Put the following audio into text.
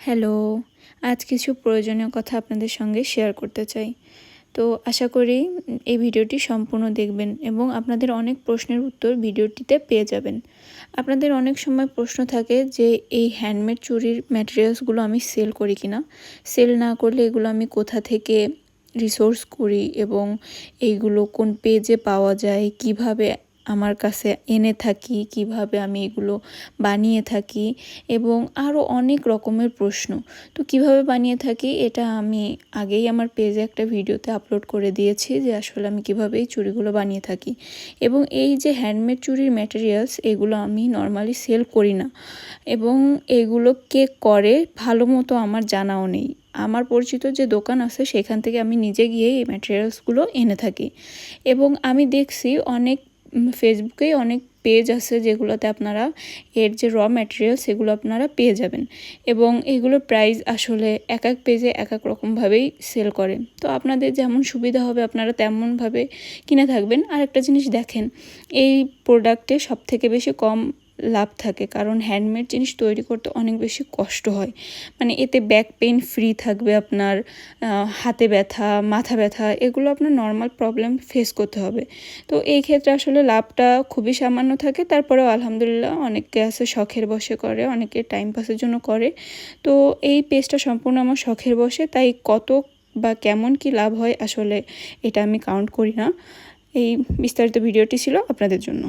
Hello, আজ কিছু প্রয়োজনীয় কথা আপনাদের সঙ্গে শেয়ার করতে চাই। তো আশা করি এই ভিডিওটি সম্পূর্ণ দেখবেন এবং আপনাদের অনেক প্রশ্নের উত্তর ভিডিওটিতে পেয়ে যাবেন। আপনাদের অনেক সময় প্রশ্ন থাকে যে এই হ্যান্ডমেড চুড়ির ম্যাটেরিয়ালসগুলো আমি সেল করি কিনা? সেল না করলে এগুলো আমি কোথা থেকে রিসোর্স করি এবং এইগুলো কোন পেজে পাওয়া যায়, কিভাবে আমার কাছে এনে থাকি, কিভাবে আমি এগুলো বানিয়ে থাকি এবং আরও অনেক রকমের প্রশ্ন। তো কিভাবে বানিয়ে থাকি এটা আমি আগেই আমার পেজে একটা ভিডিওতে আপলোড করে দিয়েছি যে আসলে আমি কিভাবে এই চুড়িগুলো বানিয়ে থাকি। এবং এই যে হ্যান্ডমেড চুড়ির ম্যাটেরিয়ালস এগুলো আমি নর্মালি সেল করি না এবং এগুলো কে করে ভালো মতো আমার জানাও নেই। আমার পরিচিত যে দোকান আছে সেখান থেকে আমি নিজে গিয়ে এই ম্যাটেরিয়ালসগুলো এনে থাকি এবং আমি দেখছি অনেক ফেসবুকে অনেক পেজ আছে যেগুলোতে আপনারা এর যে র ম্যাটেরিয়াল সেগুলো আপনারা পেয়ে যাবেন এবং এগুলোর প্রাইস আসলে এক এক পেজে এক এক রকমভাবেই সেল করে। তো আপনাদের যেমন সুবিধা হবে আপনারা তেমনভাবে কিনে থাকবেন। আর একটা জিনিস দেখেন, এই প্রোডাক্টে সবথেকে বেশি কম লাভ থাকে, কারণ হ্যান্ডমেড জিনিস তৈরি করতে অনেক বেশি কষ্ট হয়। মানে এতে ব্যাক পেইন ফ্রি থাকবে, আপনার হাতে ব্যথা, মাথা ব্যথা এগুলো আপনার নর্মাল প্রবলেম ফেস করতে হবে। তো এই ক্ষেত্রে আসলে লাভটা খুবই সামান্য থাকে। তারপরেও আলহামদুলিল্লাহ অনেকে আছে শখের বশে করে, অনেকে টাইম পাসের জন্য করে। তো এই পেজটা সম্পূর্ণ আমার শখের বশে, তাই কত বা কেমন কি লাভ হয় আসলে এটা আমি কাউন্ট করি না। এই বিস্তারিত ভিডিওটি ছিল আপনাদের জন্য।